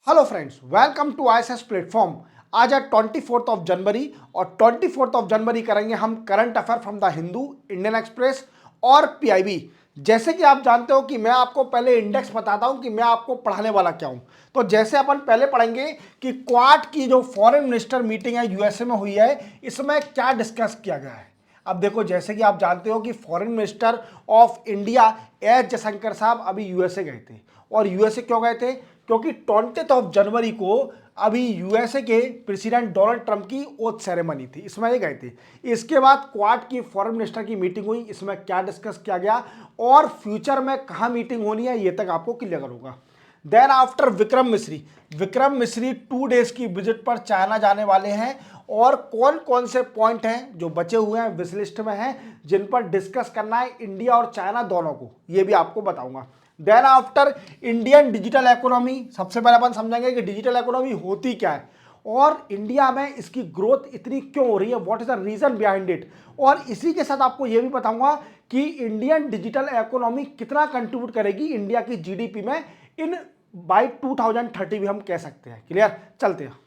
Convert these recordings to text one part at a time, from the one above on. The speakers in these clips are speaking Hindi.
Hello friends, welcome to ISS platform. आज है 24 ऑफ जनवरी और 24 ऑफ जनवरी करेंगे हम current affair from the Hindu, Indian express और पीआईबी। जैसे कि आप जानते हो कि मैं आपको पहले इंडेक्स बताता हूं कि मैं आपको पढ़ाने वाला क्या हूं। तो जैसे अपन पहले पढ़ेंगे कि क्वाड की जो फॉरेन मिनिस्टर मीटिंग है यूएसए में हुई है, इसमें क्या डिस्कस किया गया है। अब देखो, जैसे कि आप जानते हो कि foreign minister of India S Jaishankar साहब अभी यूएसए गए थे। और यूएसए क्यों गए थे? क्योंकि 20 ऑफ जनवरी को अभी यूएसए के प्रेसिडेंट डोनाल्ड ट्रंप की ओथ सेरेमनी थी, इसमें ये गए थे। इसके बाद क्वाड की फॉरेन मिनिस्टर की मीटिंग हुई, इसमें क्या डिस्कस किया गया और फ्यूचर में कहाँ मीटिंग होनी है ये तक आपको क्लियर होगा। देन आफ्टर विक्रम मिश्री 2 डेज की विजिट पर चाइना जाने वाले हैं। और कौन कौन से पॉइंट हैं जो बचे हुए हैं विश लिस्ट में हैं जिन पर डिस्कस करना है इंडिया और चाइना दोनों को, ये भी आपको बताऊंगा। Then after Indian digital economy, सबसे पहले अपन समझेंगे कि डिजिटल इकोनॉमी होती क्या है और इंडिया में इसकी ग्रोथ इतनी क्यों हो रही है, what is the reason behind it. और इसी के साथ आपको यह भी बताऊंगा कि इंडियन डिजिटल इकोनॉमी कितना कंट्रीब्यूट करेगी इंडिया की जीडीपी में इन बाय 2030 भी हम कह सकते हैं। क्लियर, चलते हैं।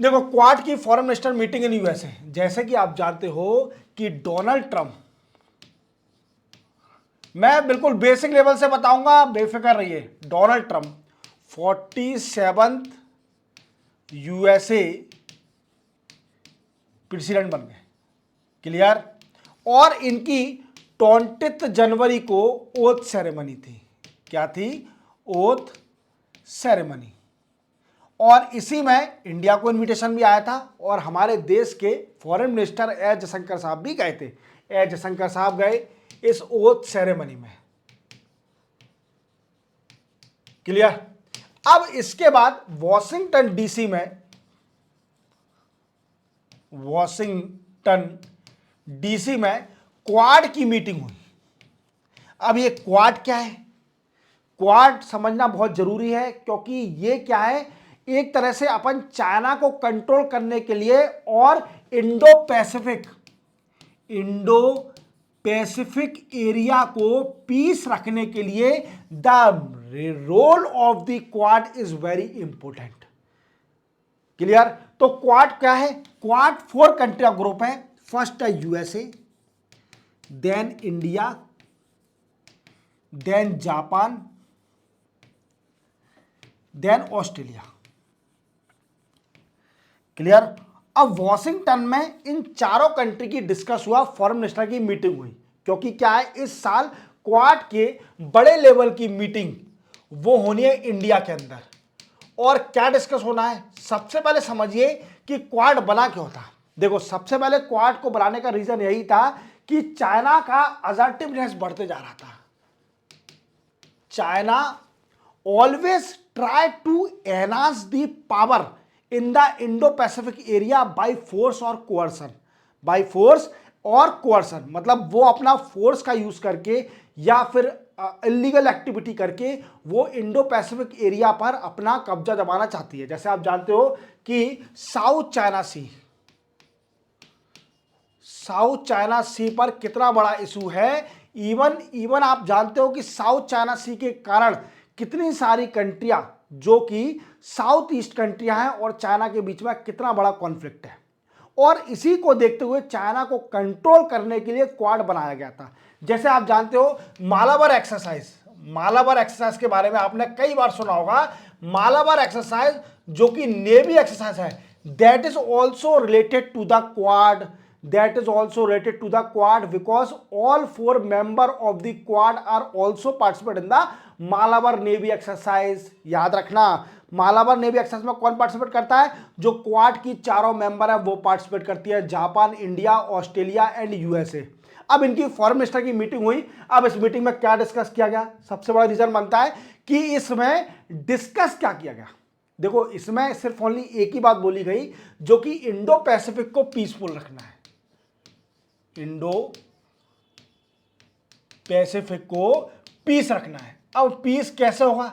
देखो, क्वाड की foreign minister meeting in USA, जैसे कि आप जानते हो कि डोनाल्ड ट्रंप, मैं बिल्कुल बेसिक लेवल से बताऊंगा, बेफिक्र रहिए। Donald Trump 47th USA president बन गए। क्लियर। और इनकी 20 जनवरी को ओथ सेरेमनी थी। क्या थी? Oath ceremony. और इसी में इंडिया को इनविटेशन भी आया था और हमारे देश के फॉरेन मिनिस्टर एस जयशंकर साहब भी गए थे। एस जयशंकर साहब गए इस ओथ सेरेमनी में। क्लियर। अब इसके बाद वॉशिंगटन डीसी में क्वाड की मीटिंग हुई। अब ये क्वाड क्या है? क्वाड समझना बहुत जरूरी है क्योंकि ये क्या है, एक तरह से अपन चाइना को कंट्रोल करने के लिए और इंडो पैसिफिक एरिया को पीस रखने के लिए the role of the Quad is very important. Clear. तो क्वाड क्या है? क्वाड 4 कंट्री का ग्रुप है। फर्स्ट है USA, then India, then Japan, then Australia. Clear. अब वॉशिंगटन में इन चारों कंट्री की डिस्कस हुआ, फॉरेन मिनिस्टर की मीटिंग हुई। क्योंकि क्या है, इस साल क्वाड के बड़े लेवल की मीटिंग वो होनी है इंडिया के अंदर। और क्या डिस्कस होना है, सबसे पहले समझिए कि क्वाड बना क्यों था। देखो, सबसे पहले क्वाड को बनाने का रीजन यही था कि चाइना का असर्टिवनेस बढ़ते जा रहा था। China always try to enhance the power in the Indo Pacific area by force और कोअर्सन। बाय फोर्स और कोअर्सन मतलब वो अपना फोर्स का यूज करके या फिर इलीगल एक्टिविटी करके वो इंडो पैसिफिक एरिया पर अपना कब्जा जमाना चाहती है। जैसे आप जानते हो कि साउथ चाइना सी पर कितना बड़ा इशू है। इवन आप जानते हो कि साउथ चाइना सी के कारण कितनी सारी कंट्रियां जो कि साउथ ईस्ट कंट्रियां हैं और चाइना के बीच में कितना बड़ा कॉन्फ्लिक्ट है। और इसी को देखते हुए चाइना को कंट्रोल करने के लिए क्वाड बनाया गया था। जैसे आप जानते हो मालाबार एक्सरसाइज के बारे में आपने कई बार सुना होगा। मालाबार एक्सरसाइज जो कि नेवी एक्सरसाइज है, that is also related to the Quad. Because all 4 members of the quad are also participate in the Malabar navy exercise. याद रखना, मालाबार नेवी एक्सरसाइज में कौन पार्टिसिपेट करता है? जो क्वाड की चारों मेंबर है वो पार्टिसिपेट करती है, Japan, India, Australia and USA. अब इनकी फॉरेन मिनिस्टर की मीटिंग हुई। अब इस मीटिंग में क्या डिस्कस किया गया? सबसे बड़ा रीजन बनता है कि इसमें डिस्कस क्या किया गया। देखो, इसमें सिर्फ ओनली एक ही बात बोली गई जो कि इंडो पैसिफिक को पीसफुल रखना है। इंडो पैसिफिक को पीस रखना है। अब पीस कैसे होगा?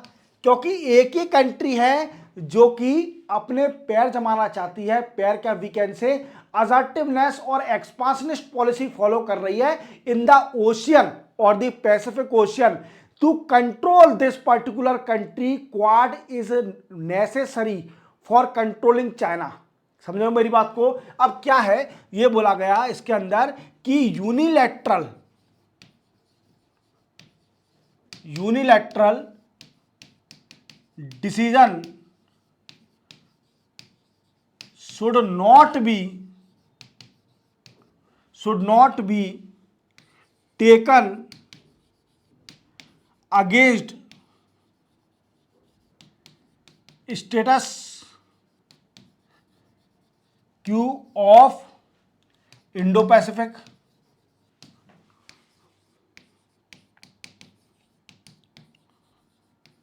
क्योंकि एक ही कंट्री है जो कि अपने पैर जमाना चाहती है, पैर क्या वी कैन से असर्टिवनेस और एक्सपांशनिस्ट पॉलिसी फॉलो कर रही है इन द ओशियन और the Pacific ocean. To control this particular country Quad is necessary for controlling China. समझो मेरी बात को। अब क्या है ये बोला गया इसके अंदर कि unilateral decision should not be taken against status quo of Indo-Pacific।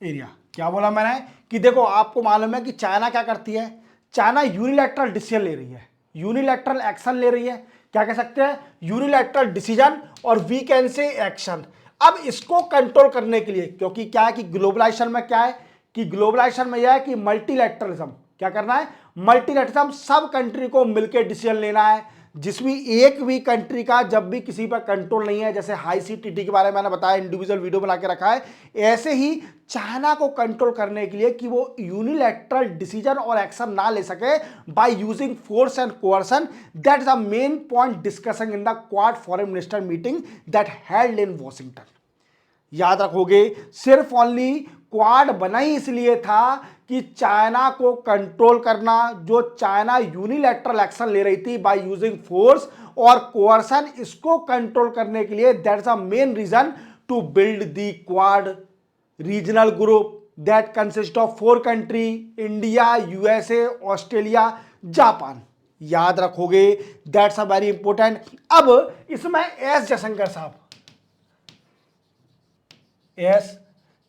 Area क्या बोला मैंने कि देखो आपको मालूम है कि चाइना क्या करती है, चाइना यूनिलैटरल डिसीजन ले रही है, यूनिलैटरल एक्शन ले रही है, क्या कह सकते हैं यूनिलैटरल डिसीजन और वी कैन से एक्शन। अब इसको कंट्रोल करने के लिए, क्योंकि क्या है कि ग्लोबलाइजेशन में क्या है कि ग्लोबलाइजेशन में यह है कि मल्टीलैटरलिज्म क्या करना है, मल्टीलैटरलिज्म सब कंट्री को मिलकर डिसीजन लेना है, जिसमें एक भी कंट्री का जब भी किसी पर कंट्रोल नहीं है, जैसे हाई सीटीटी के बारे में मैंने बताया, इंडिविजुअल वीडियो बना के रखा है, ऐसे ही चाइना को कंट्रोल करने के लिए कि वो यूनिलैटरल डिसीजन और एक्शन ना ले सके bye using force and coercion. That is the main point discussing in the quad foreign minister meeting that held in Washington. याद रखोगे सिर्फ ओनली क्वाड बना ही इसलिए था कि चाइना को कंट्रोल करना, जो चाइना यूनिलैटरल एक्शन ले रही थी बाय यूजिंग फोर्स और कोअर्शन, इसको कंट्रोल करने के लिए that is the main reason to build the Quad regional group that consist of 4 country, India, USA, Australia, Japan. याद रखोगे दैट्स अ वेरी इंपॉर्टेंट। अब इसमें एस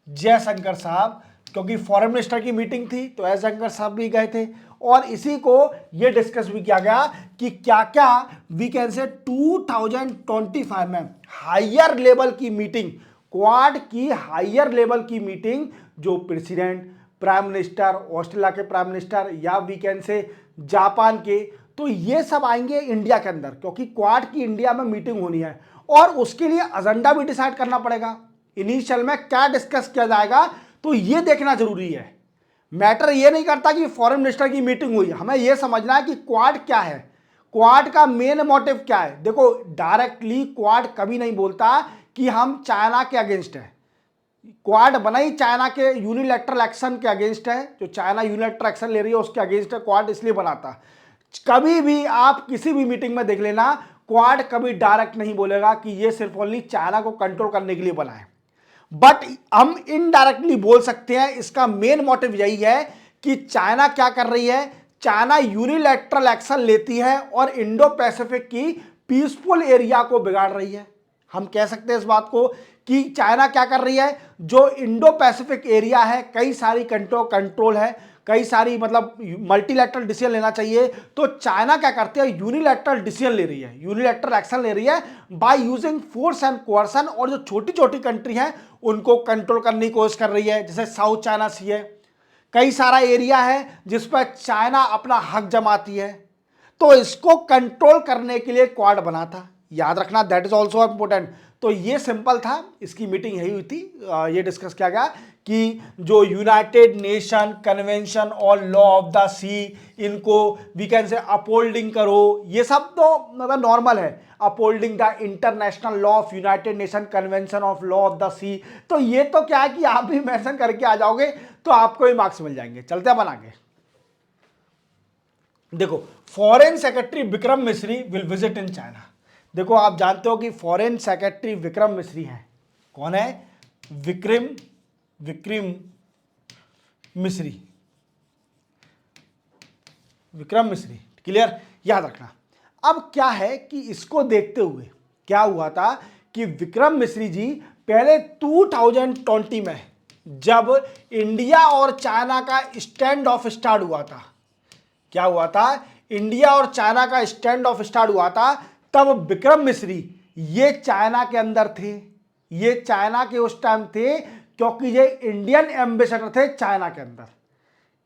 जयशंकर साहब क्योंकि फॉरेन मिनिस्टर की मीटिंग थी तो एस जयशंकर साहब भी गए थे और इसी को ये डिस्कस भी किया गया कि क्या क्या वी कैन से 2025 में हायर लेवल की मीटिंग, क्वाड की हायर लेवल की मीटिंग, जो प्रेसिडेंट, प्राइम मिनिस्टर, ऑस्ट्रेलिया के प्राइम मिनिस्टर या वी कैन से जापान के, तो ये सब आएंगे इंडिया के अंदर, क्योंकि क्वाड की इंडिया में मीटिंग होनी है और उसके लिए एजेंडा भी डिसाइड करना पड़ेगा। इनिशियल में क्या डिस्कस किया जाएगा तो ये देखना जरूरी है। मैटर ये नहीं करता कि फॉरेन मिनिस्टर की मीटिंग हुई, हमें यह समझना है कि क्वाड क्या है, क्वाड का मेन मोटिव क्या है। देखो डायरेक्टली क्वाड कभी नहीं बोलता कि हम चाइना के अगेंस्ट है, क्वाड बना ही चाइना के यूनिलैटरल एक्शन के अगेंस्ट है, जो चाइना यूनिलैटरल एक्शन ले रही है उसके अगेंस्ट है क्वाड, इसलिए बनाता। कभी भी आप किसी भी मीटिंग में देख लेना, क्वाड कभी डायरेक्ट नहीं बोलेगा कि ये सिर्फ ओनली चाइना को कंट्रोल करने के लिए बना है, बट हम इनडायरेक्टली बोल सकते हैं इसका मेन मोटिव यही है कि चाइना क्या कर रही है, चाइना यूनिलैटरल एक्शन लेती है और इंडो पैसिफिक की पीसफुल एरिया को बिगाड़ रही है। हम कह सकते हैं इस बात को कि चाइना क्या कर रही है, जो इंडो पैसिफिक एरिया है, कई सारी कंट्रोल है, कई सारी मतलब मल्टीलैटरल डिसीजन लेना चाहिए, तो चाइना क्या करती है, यूनिलैटरल डिसीजन ले रही है, यूनिलैटरल एक्शन ले रही है bye using force and coercion, और जो छोटी छोटी कंट्री हैं उनको कंट्रोल करने की कोशिश कर रही है। जैसे साउथ चाइना सी है, कई सारा एरिया है जिस पर चाइना अपना हक जमाती है, तो इसको कंट्रोल करने के लिए क्वाड बना था। याद रखना दैट इज ऑल्सो इंपॉर्टेंट। तो ये सिंपल था, इसकी मीटिंग यही हुई थी, ये डिस्कस किया गया कि जो United Nation convention on law of the sea, इनको वी कैन से अपहोल्डिंग करो, ये सब तो मतलब नॉर्मल है, upholding the international law of United Nation convention of law of the sea, तो ये तो क्या है कि आप भी मेंशन करके आ जाओगे तो आपको ही मार्क्स मिल जाएंगे। चलते हैं बना के। देखो फॉरेन सेक्रेटरी विक्रम मिश्री विल विजिट इन चाइना। देखो आप जानते हो कि फॉरेन सेक्रेटरी विक्रम मिश्री हैं, कौन है, विक्रम मिश्री, विक्रम मिश्री, क्लियर, याद रखना। अब क्या है कि इसको देखते हुए क्या हुआ था कि विक्रम मिश्री जी पहले 2020 में जब इंडिया और चाइना का स्टैंड ऑफ स्टार्ट हुआ था, क्या हुआ था, इंडिया और चाइना का स्टैंड ऑफ स्टार्ट हुआ था, तब विक्रम मिश्री ये चाइना के अंदर थे, ये चाइना के उस टाइम थे क्योंकि ये इंडियन एम्बेसडर थे चाइना के अंदर,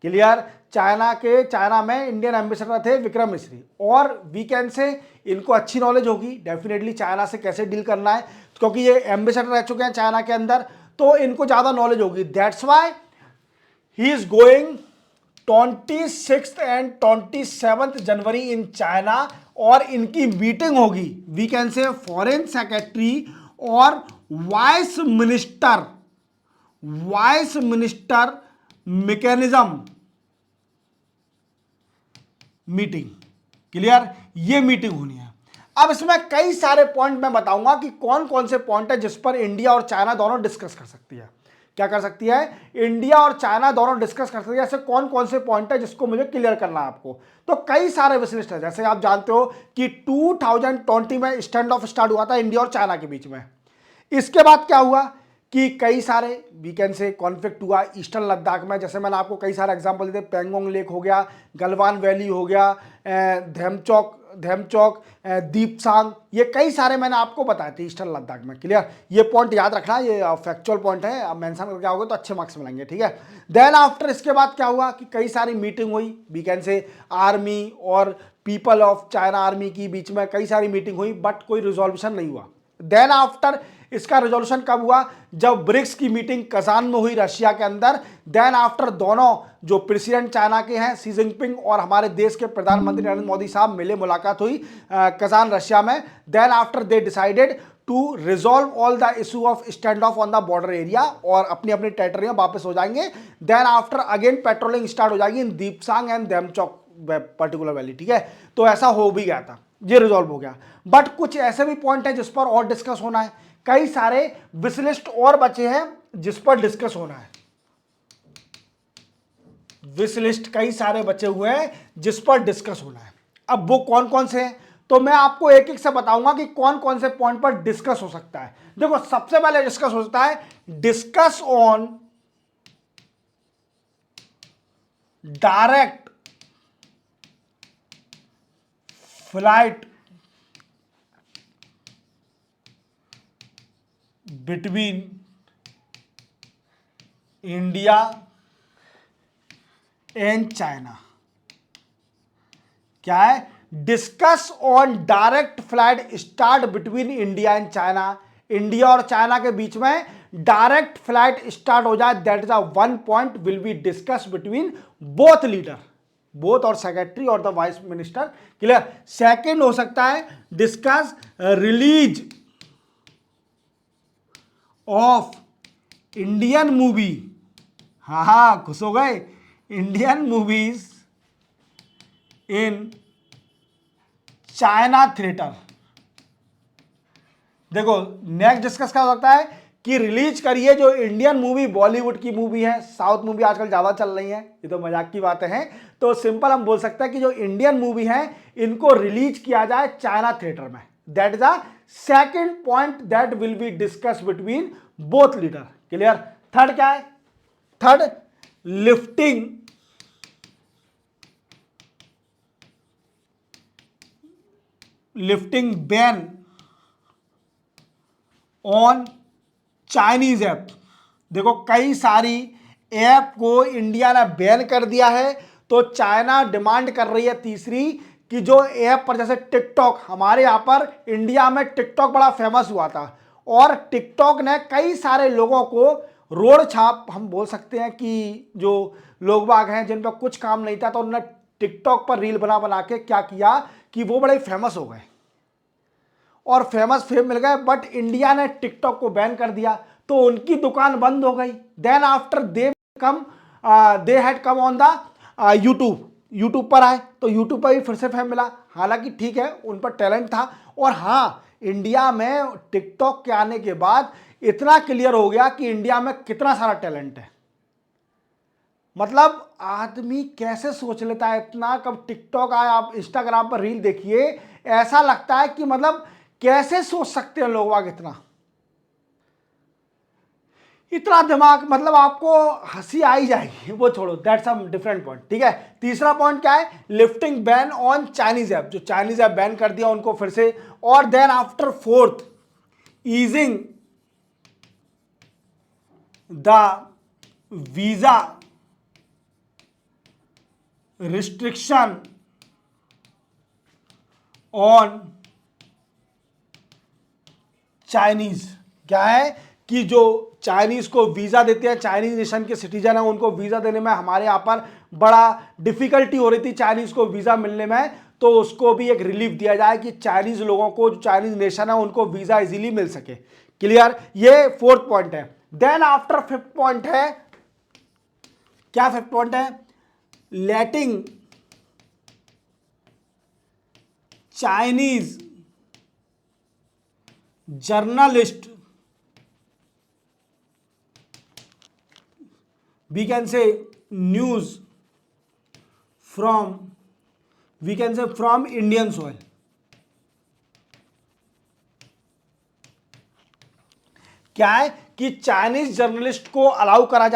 क्लियर, चाइना में इंडियन एम्बेसडर थे विक्रम मिश्री, और वी कैन से इनको अच्छी नॉलेज होगी डेफिनेटली चाइना से कैसे डील करना है, क्योंकि ये एम्बेसडर रह चुके हैं चाइना के अंदर, तो इनको ज्यादा नॉलेज होगी। That's why he is going 26 and 27 January in China, और इनकी मीटिंग होगी, we can say foreign secretary और vice minister mechanism meeting. Clear, ये मीटिंग होनी है। अब इसमें कई सारे पॉइंट मैं बताऊंगा कि कौन कौन से पॉइंट है जिस पर इंडिया और चाइना दोनों डिस्कस कर सकती है। क्या कर सकती है? इंडिया और चाइना दोनों डिस्कस कर सकती है। ऐसे कौन कौन से पॉइंट है जिसको मुझे क्लियर करना है आपको। तो कई सारे विशलिस्ट है, जैसे आप जानते हो कि 2020 में स्टैंड ऑफ स्टार्ट हुआ था इंडिया और चाइना के बीच में। इसके बाद क्या हुआ कि कई सारे वीकेंड से कॉन्फ्लिक्ट हुआ ईस्टर्न लद्दाख में। जैसे मैंने आपको कई सारे एग्जांपल दिए, पेंगोंग लेक हो गया, गलवान वैली हो गया, धेमचौक, दीपसांग, ये कई सारे मैंने आपको बताए थे ईस्टर्न लद्दाख में। क्लियर, ये पॉइंट याद रखना, ये फैक्चुअल पॉइंट है, आप मेंशन करके आओगे तो अच्छे मार्क्स मिलेंगे। ठीक है, देन आफ्टर इसके बाद क्या हुआ कि कई सारी मीटिंग हुई, वीकेंड से आर्मी और पीपल ऑफ चाइना आर्मी की बीच में कई सारी मीटिंग हुई, बट कोई रिजोल्यूशन नहीं हुआ। देन आफ्टर इसका रिजोल्यूशन कब हुआ? जब ब्रिक्स की मीटिंग कजान में हुई रशिया के अंदर। देन आफ्टर दोनों जो प्रेसिडेंट चाइना के हैं शी जिनपिंग और हमारे देश के प्रधानमंत्री नरेंद्र मोदी साहब मिले, मुलाकात हुई कजान रशिया में। Then after they decided to resolve all the issue of stand off on the border area, और अपनी अपनी टेरिटरी में वापस हो जाएंगे। Then after again patrolling start हो जाएगी in Depsang and Demchok particular valley. ठीक है, तो ऐसा हो भी गया था, ये रिजोल्व हो गया। बट कुछ ऐसे भी पॉइंट है जिस पर और डिस्कस होना है, कई सारे विशलिस्ट और बचे हैं जिस पर डिस्कस होना है। विशलिस्ट कई सारे बचे हुए हैं जिस पर डिस्कस होना है। अब वो कौन कौन से हैं तो मैं आपको एक एक से बताऊंगा कि कौन कौन से पॉइंट पर डिस्कस हो सकता है। देखो, सबसे पहले डिस्कस हो सकता है discuss on direct flight between India and China. क्या है? Discuss on direct flight start between India and China. India और चाइना के बीच में डायरेक्ट फ्लाइट स्टार्ट हो जाए, that is a one point will be discuss between both leader, both और सेक्रेटरी और the vice minister. Clear. Second हो सकता है discuss release of Indian movie. हाँ, खुश हो गए, Indian movies in China theatre. देखो, नेक्स्ट डिस्कस क्या हो सकता है कि रिलीज करिए जो इंडियन मूवी, बॉलीवुड की मूवी है, साउथ मूवी आजकल ज्यादा चल रही है, ये तो मजाक की बातें हैं, तो सिंपल हम बोल सकते हैं कि जो इंडियन मूवी है इनको रिलीज किया जाए चाइना थिएटर में। That is a second point that will be discuss between both leader. Clear. Third क्या है? Third, lifting ban on Chinese app. देखो, कई सारी ऐप को इंडिया ने बैन कर दिया है, तो चाइना डिमांड कर रही है तीसरी कि जो ऐप पर, जैसे टिकटॉक, हमारे यहां पर इंडिया में टिकटॉक बड़ा फेमस हुआ था, और टिकटॉक ने कई सारे लोगों को रोड छाप, हम बोल सकते हैं कि जो लोग बाग हैं जिन पर कुछ काम नहीं था, तो उन्होंने टिकटॉक पर रील बना बना के क्या किया कि वो बड़े फेमस हो गए और फेमस फेम मिल गए। बट इंडिया ने टिकटॉक को बैन कर दिया, तो उनकी दुकान बंद हो गई। Then after they had come on the YouTube पर आए, तो यूट्यूब पर भी फिर से फेम मिला। हालांकि ठीक है, उन पर टैलेंट था, और हाँ, इंडिया में टिकटॉक के आने के बाद इतना क्लियर हो गया कि इंडिया में कितना सारा टैलेंट है। मतलब आदमी कैसे सोच लेता है इतना, कब टिकटॉक आया, आप इंस्टाग्राम पर रील देखिए, ऐसा लगता है कि मतलब कैसे सोच सकते हैं लोग आगे इतना दिमाग, मतलब आपको हंसी आ ही जाएगी, वो छोड़ो, दैट्स सम डिफरेंट पॉइंट। ठीक है। तीसरा पॉइंट क्या है? Lifting ban on Chinese app, जो चाइनीज ऐप बैन कर दिया उनको फिर से। और then after fourth, easing the visa restriction on Chinese. क्या है कि जो चाइनीज को वीजा देते हैं, चाइनीज नेशन के सिटीजन है, उनको वीजा देने में हमारे यहाँ पर बड़ा डिफिकल्टी हो रही थी चाइनीज को वीजा मिलने में, तो उसको भी एक रिलीफ दिया जाए कि चाइनीज लोगों को, जो चाइनीज नेशन है, उनको वीजा इजीली मिल सके। क्लियर, ये फोर्थ पॉइंट है। देन आफ्टर फिफ्थ पॉइंट है, क्या फिफ्थ पॉइंट है? Letting Chinese journalist, we can say news from, we can say from Indian soil। क्या है कि चाइनीज जर्नलिस्ट को अलाउ करा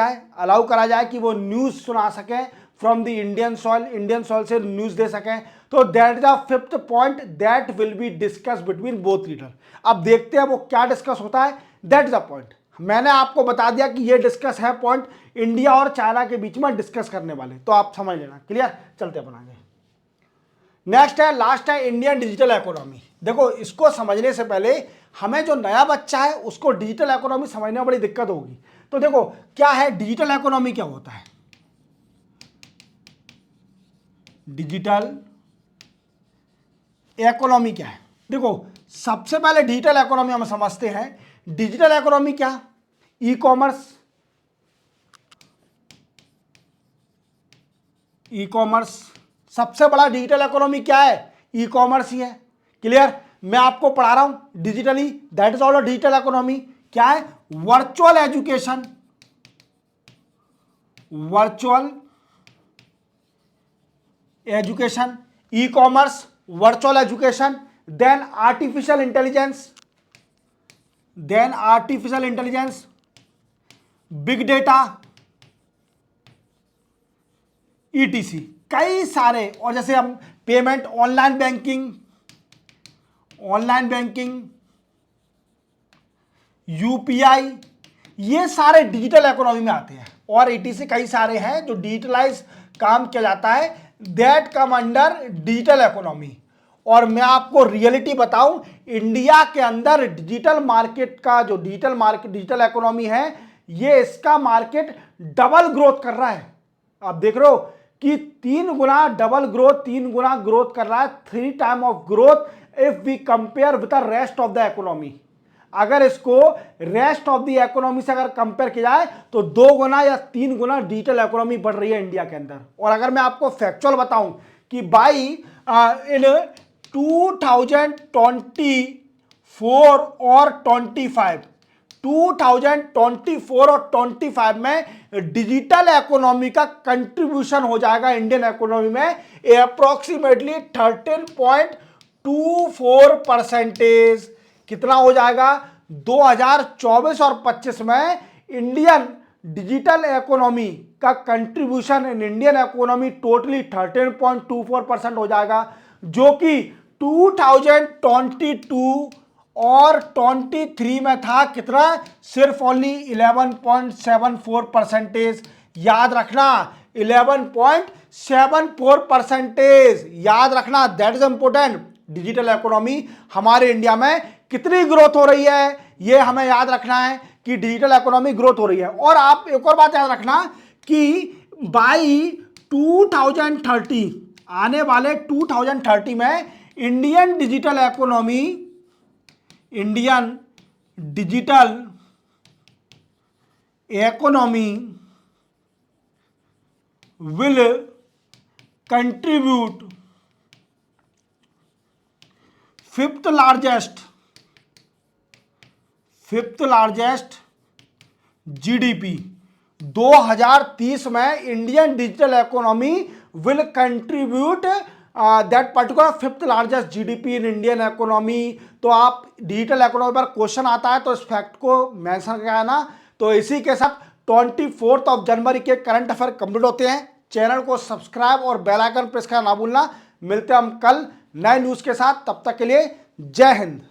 जाए कि वो न्यूज सुना सकें फ्रॉम द इंडियन सॉइल से न्यूज दे सकें। तो that is the fifth point that will be discuss between both leader. अब देखते हैं वो क्या डिस्कस होता है। That is the point. मैंने आपको बता दिया कि ये डिस्कस है पॉइंट इंडिया और चाइना के बीच में डिस्कस करने वाले, तो आप समझ लेना। क्लियर, चलते अपन आगे। नेक्स्ट है, लास्ट है, इंडियन डिजिटल इकोनॉमी। देखो, इसको समझने से पहले हमें जो नया बच्चा है उसको डिजिटल इकोनॉमी समझने में बड़ी दिक्कत होगी। तो देखो क्या है डिजिटल इकोनॉमी, क्या होता है डिजिटल इकोनॉमी, क्या है? देखो सबसे पहले डिजिटल इकोनॉमी हम समझते हैं। डिजिटल इकोनॉमी क्या? ई कॉमर्स, सबसे बड़ा डिजिटल इकोनॉमी क्या है? ई कॉमर्स ही है। क्लियर, मैं आपको पढ़ा रहा हूं digitally, that is all digital economy. क्या है? Virtual education, e commerce, virtual education, then artificial intelligence, big data, ETC, कई सारे। और जैसे हम पेमेंट, ऑनलाइन बैंकिंग, यूपीआई, ये सारे डिजिटल इकोनॉमी में आते हैं। और ईटीसी कई सारे हैं जो डिजिटलाइज काम किया जाता है, that come under digital economy. और मैं आपको रियलिटी बताऊं, इंडिया के अंदर डिजिटल मार्केट का जो डिजिटल इकोनॉमी है, ये इसका मार्केट डबल ग्रोथ कर रहा है। आप देख रहे हो कि 3 गुना ग्रोथ कर रहा है, 3 time of growth if we compare with the rest of the economy. अगर इसको रेस्ट ऑफ द इकोनॉमी से अगर कंपेयर किया जाए तो 2 गुना या 3 गुना डिजिटल इकोनॉमी बढ़ रही है इंडिया के अंदर। और अगर मैं आपको फैक्चुअल बताऊं कि बाई इन 2024 और 25 में डिजिटल इकोनॉमी का कंट्रीब्यूशन हो जाएगा इंडियन इकोनॉमी में अप्रोक्सीमेटली 13.24%। कितना हो जाएगा? 2024 और 25 में इंडियन डिजिटल इकोनॉमी का contribution in Indian economy totally 13.24% हो जाएगा, जो कि 2022 और 23 में था कितना? सिर्फ ओनली 11.74%। याद रखना 11.74%, याद रखना, that is important. Digital economy हमारे इंडिया में कितनी ग्रोथ हो रही है, ये हमें याद रखना है कि डिजिटल इकोनॉमी ग्रोथ हो रही है। और आप एक और बात याद रखना कि बाई 2030, आने वाले 2030 में Indian digital economy will contribute fifth largest GDP। 2030 में Indian digital economy will contribute that particular fifth largest GDP in Indian economy. तो आप डिजिटल इकोनॉमी पर क्वेश्चन आता है तो इस फैक्ट को मेंशन किया है ना। तो इसी के साथ 24 जनवरी के करंट अफेयर कंप्लीट होते हैं। चैनल को सब्सक्राइब और बेल आइकन प्रेस करना ना भूलना। मिलते हैं हम कल नए न्यूज़ के साथ, तब तक के लिए जय हिंद।